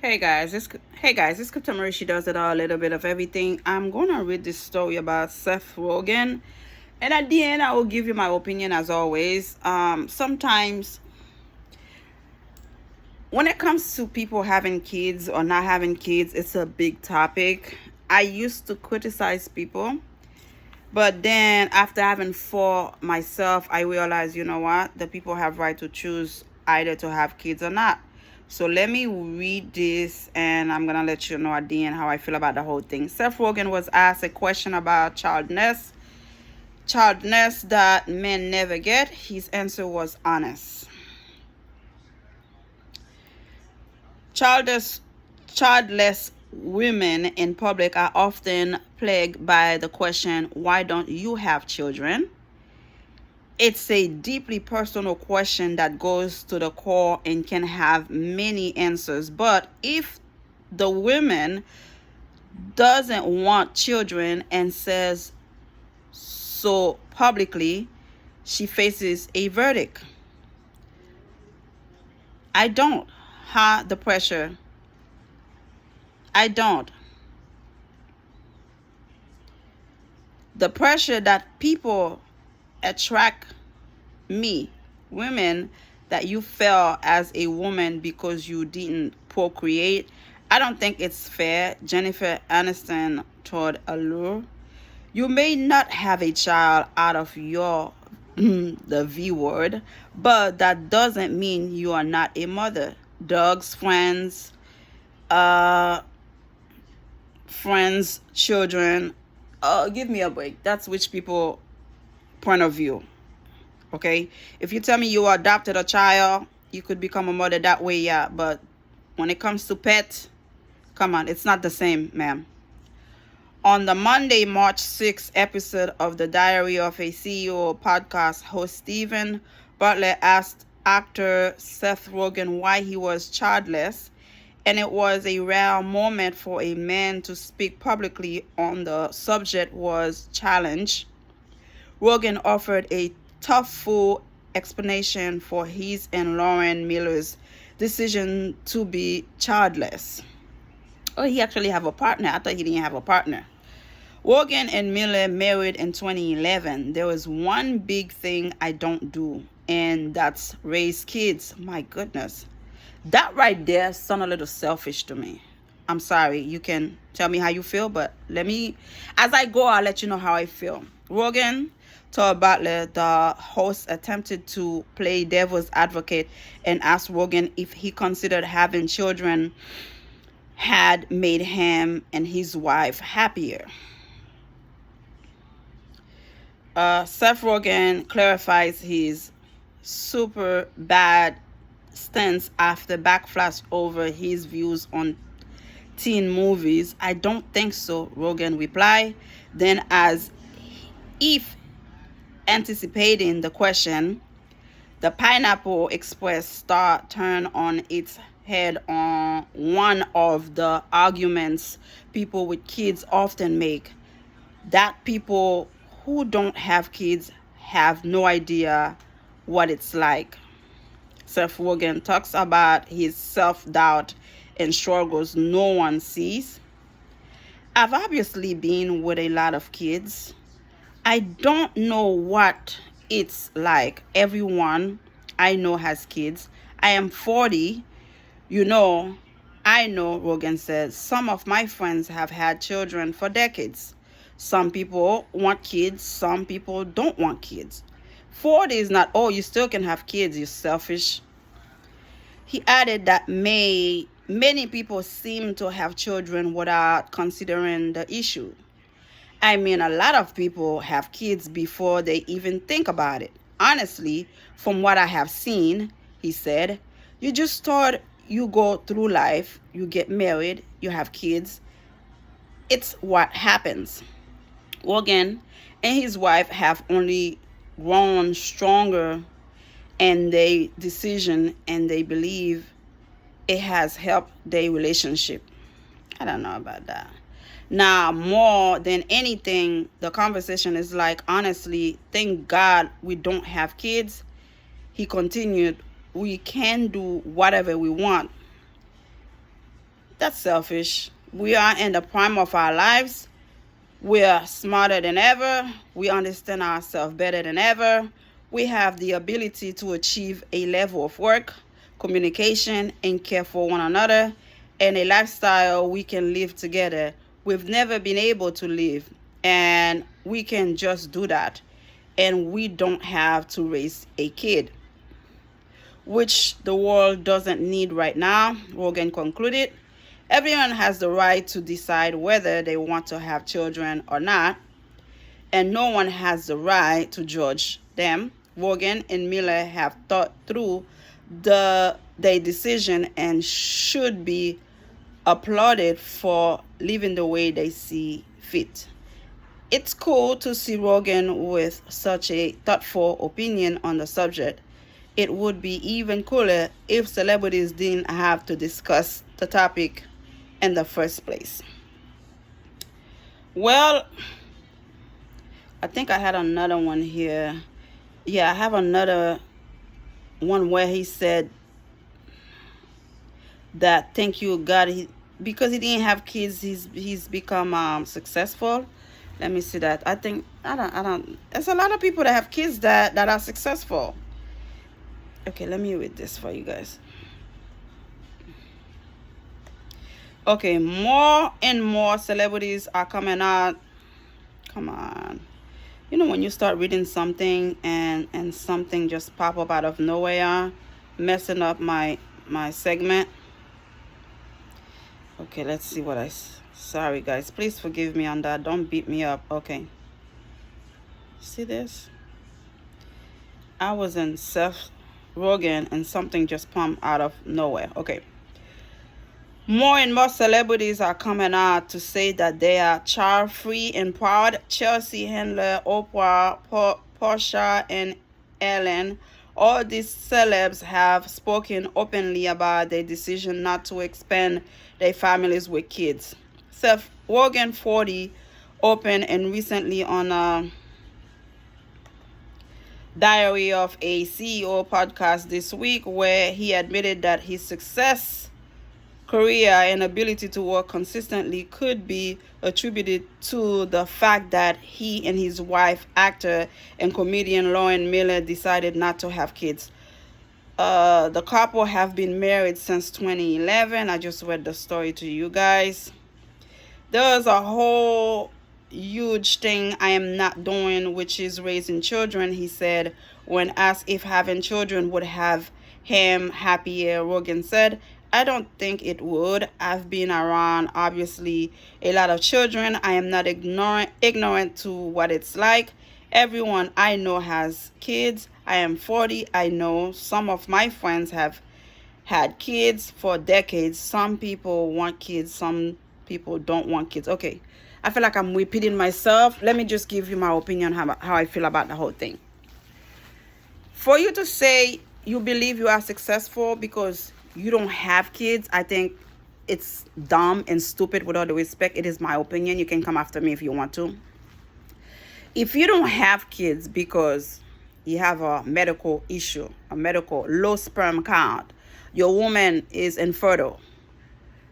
Hey guys, it's Captain Marie. She does it all, a little bit of everything. I'm gonna read this story about Seth Rogan, and at the end, I will give you my opinion as always. Sometimes when it comes to people having kids or not having kids, it's a big topic. I used to criticize people, but then after having four myself, I realized, you know what, the people have right to choose either to have kids or not. So let me read this, and I'm gonna let you know at the end how I feel about the whole thing. Seth Rogen was asked a question about childness that men never get. His answer was honest. Childless, childless women in public are often plagued by the question, "Why don't you have children?" It's a deeply personal question that goes to the core and can have many answers. But if the woman doesn't want children and says so publicly, she faces a verdict. I don't have the pressure. I don't. The pressure that people attract me, women, that you fail as a woman because you didn't procreate. I don't think it's fair. Jennifer Aniston told Allure, you may not have a child out of your the V word, but that doesn't mean you are not a mother. Dogs, uh, children. Give me a break. That's which people point of view. Okay, if you tell me you adopted a child, you could become a mother that way, yeah. But when it comes to pet, come on, it's not the same, ma'am. On the Monday, March 6th episode of the Diary of a CEO podcast, host Stephen Butler asked actor Seth Rogen why he was childless, and it was a rare moment for a man to speak publicly on the subject was challenged. Rogen offered a tough, full explanation for his and Lauren Miller's decision to be childless. Oh, he actually have a partner. I thought he didn't have a partner. Rogen and Miller married in 2011. There was one big thing I don't do, and that's raise kids. My goodness. That right there sounds a little selfish to me. I'm sorry. You can tell me how you feel, but as I go, I'll let you know how I feel. Rogen told Butler, the host attempted to play devil's advocate and asked Rogen if he considered having children had made him and his wife happier. Seth Rogen clarifies his super bad stance after backlash over his views on teen movies. I don't think so, Rogen replied. Then, as if anticipating the question, the Pineapple Express star turned on its head on one of the arguments people with kids often make, that people who don't have kids have no idea what it's like. Seth Rogen talks about his self-doubt and struggles no one sees. I've obviously been with a lot of kids. I don't know what it's like. Everyone I know has kids. I am 40. You know, I know, Rogan says, some of my friends have had children for decades. Some people want kids, some people don't want kids. 40 is not, oh, you still can have kids, you're selfish. He added that many people seem to have children without considering the issue. I mean, a lot of people have kids before they even think about it. Honestly, from what I have seen, he said, you just start, you go through life, you get married, you have kids. It's what happens. Rogan and his wife have only grown stronger in their decision, and they believe it has helped their relationship. I don't know about that. Now, more than anything, the conversation is like, honestly, thank God we don't have kids. He continued, we can do whatever we want. That's selfish. We are in the prime of our lives. We are smarter than ever. We understand ourselves better than ever. We have the ability to achieve a level of work, communication, and care for one another, and a lifestyle we can live together. We've never been able to live, and we can just do that. And we don't have to raise a kid, which the world doesn't need right now. Rogan concluded. Everyone has the right to decide whether they want to have children or not, and no one has the right to judge them. Rogan and Miller have thought through their decision and should be applauded for living the way they see fit. It's cool to see Rogan with such a thoughtful opinion on the subject. It would be even cooler if celebrities didn't have to discuss the topic in the first place. Well, I think I had another one here. Yeah, I have another one where he said that thank you God, because he didn't have kids, he's become successful. Let me see that. I don't. There's a lot of people that have kids that are successful. Okay, let me read this for you guys. Okay, more and more celebrities are coming out. Come on. You know when you start reading something and something just pop up out of nowhere, messing up my segment. Okay, let's see what sorry guys, please forgive me on that. Don't beat me up. Okay. See this? I was in Seth Rogan and something just pumped out of nowhere. Okay. More and more celebrities are coming out to say that they are child-free and proud. Chelsea Handler, Oprah, Portia, and Ellen, all these celebs have spoken openly about their decision not to expand their families with kids. Seth Rogan, 40, opened and recently on Diary of a CEO podcast this week, where he admitted that his success, career, and ability to work consistently could be attributed to the fact that he and his wife, actor and comedian Lauren Miller, decided not to have kids. The couple have been married since 2011. I just read the story to you guys. There's a whole huge thing I am not doing, which is raising children, he said when asked if having children would have him happier. Rogan said, I don't think it would. I've been around, obviously, a lot of children. I am not ignorant to what it's like. Everyone I know has kids. I am 40. I know some of my friends have had kids for decades. Some people want kids. Some people don't want kids. Okay, I feel like I'm repeating myself. Let me just give you my opinion how I feel about the whole thing. For you to say you believe you are successful because you don't have kids, I think it's dumb and stupid. With all the respect, it is my opinion. You can come after me if you want to. If you don't have kids because you have a medical issue, a medical low sperm count, your woman is infertile,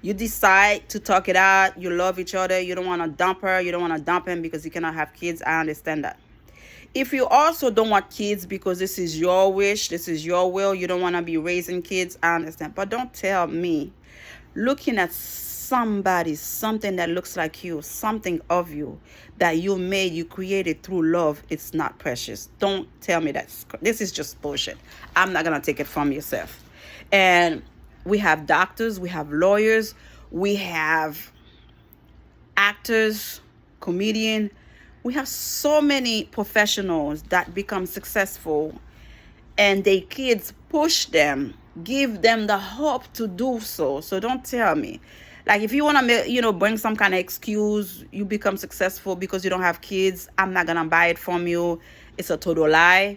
you decide to talk it out, you love each other, you don't want to dump her, you don't want to dump him because you cannot have kids, I understand that. If you also don't want kids because this is your wish, this is your will, you don't want to be raising kids, I understand. But don't tell me looking at something that looks like you, something of you that you made, you created through love, it's not precious. Don't tell me that. This is just bullshit. I'm not going to take it from yourself. And we have doctors, we have lawyers, we have actors, comedian. We have so many professionals that become successful and their kids push them, give them the hope to do so. So don't tell me. Like if you want to, bring some kind of excuse, you become successful because you don't have kids, I'm not going to buy it from you. It's a total lie.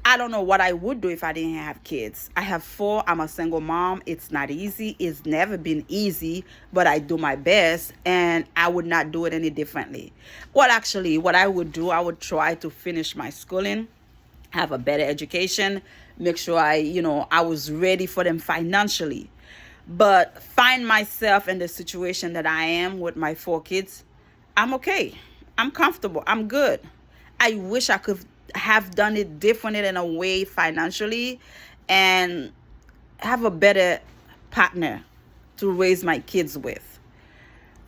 I don't know what I would do if I didn't have kids. I have 4. I'm a single mom. It's not easy. It's never been easy, but I do my best and I would not do it any differently. Well, actually, what I would do, I would try to finish my schooling, have a better education, make sure I was ready for them financially. but find myself in the situation that I am with my 4 kids, I'm okay. I'm comfortable. I'm good. I wish I could have done it differently in a way financially and have a better partner to raise my kids with.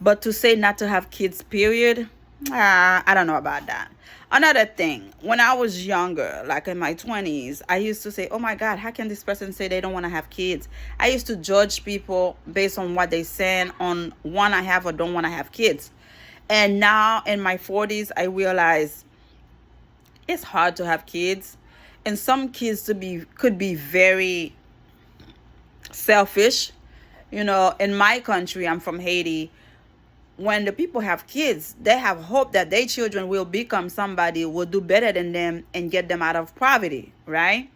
But to say not to have kids, period, I don't know about that. Another thing, when I was younger, like in my 20s, I used to say, oh my God, how can this person say they don't want to have kids? I used to judge people based on what they say on want to have or don't want to have kids. And now in my 40s, I realize it's hard to have kids. And some kids could be very selfish. In my country, I'm from Haiti. When the people have kids, they have hope that their children will become somebody, will do better than them and get them out of poverty, right?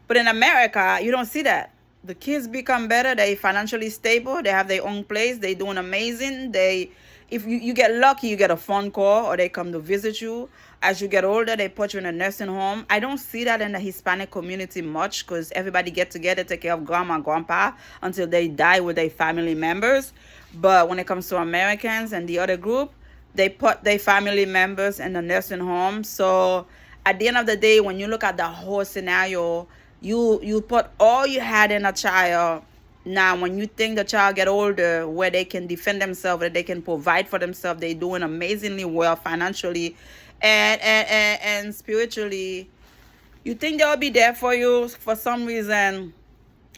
But in America, you don't see that. The kids become better, they financially stable, they have their own place, they doing amazing. If you get lucky, you get a phone call or they come to visit you. As you get older, they put you in a nursing home. I don't see that in the Hispanic community much because everybody get together, take care of grandma and grandpa until they die with their family members. But when it comes to Americans and the other group, they put their family members in the nursing home. So at the end of the day, when you look at the whole scenario, you put all you had in a child. Now, when you think the child get older, where they can defend themselves, that they can provide for themselves, they're doing amazingly well financially and spiritually. You think they'll be there for you. For some reason,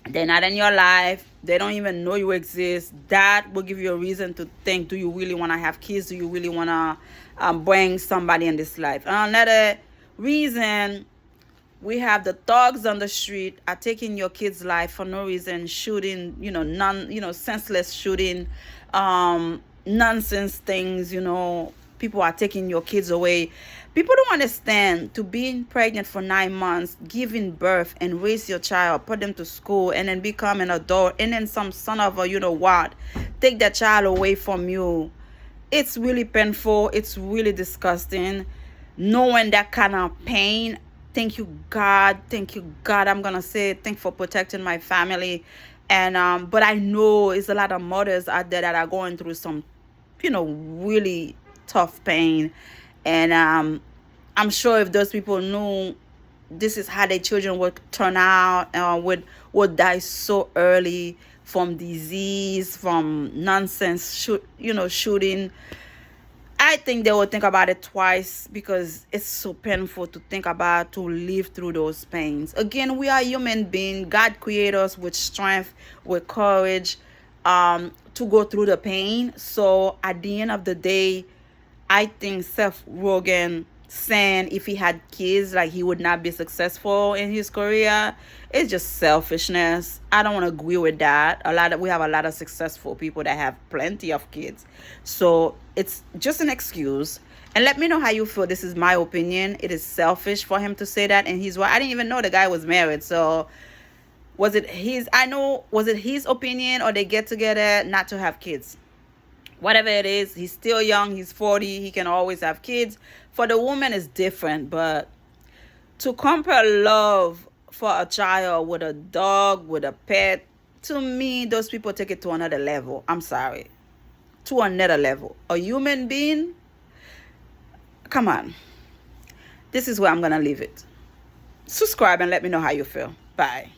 they're not in your life. They don't even know you exist. That will give you a reason to think, do you really want to have kids? Do you really want to bring somebody in this life? Another reason, we have the thugs on the street are taking your kids' life for no reason, shooting, senseless shooting, nonsense things, people are taking your kids away. People don't understand to being pregnant for 9 months, giving birth and raise your child, put them to school and then become an adult and then some son of a take that child away from you. It's really painful. It's really disgusting. Knowing that kind of pain. Thank you, God. Thank you, God. I'm going to say thank you for protecting my family. And but I know it's a lot of mothers out there that are going through some, really tough pain. And I'm sure if those people knew this is how their children would turn out, would die so early from disease, from nonsense, shooting, I think they will think about it twice because it's so painful to think about, to live through those pains. Again, we are human beings. God created us with strength, with courage, to go through the pain. So at the end of the day, I think Seth Rogan saying if he had kids, like he would not be successful in his career, it's just selfishness. I don't want to agree with that. We have a lot of successful people that have plenty of kids. So it's just an excuse. And let me know how you feel. This is my opinion. It is selfish for him to say that. And he's I didn't even know the guy was married. So was it his opinion, or they get together not to have kids? Whatever it is, he's still young. He's 40. He can always have kids. For the woman, it's different. But to compare love for a child with a dog, with a pet, to me, those people take it to another level. I'm sorry. To another level. A human being? Come on. This is where I'm going to leave it. Subscribe and let me know how you feel. Bye.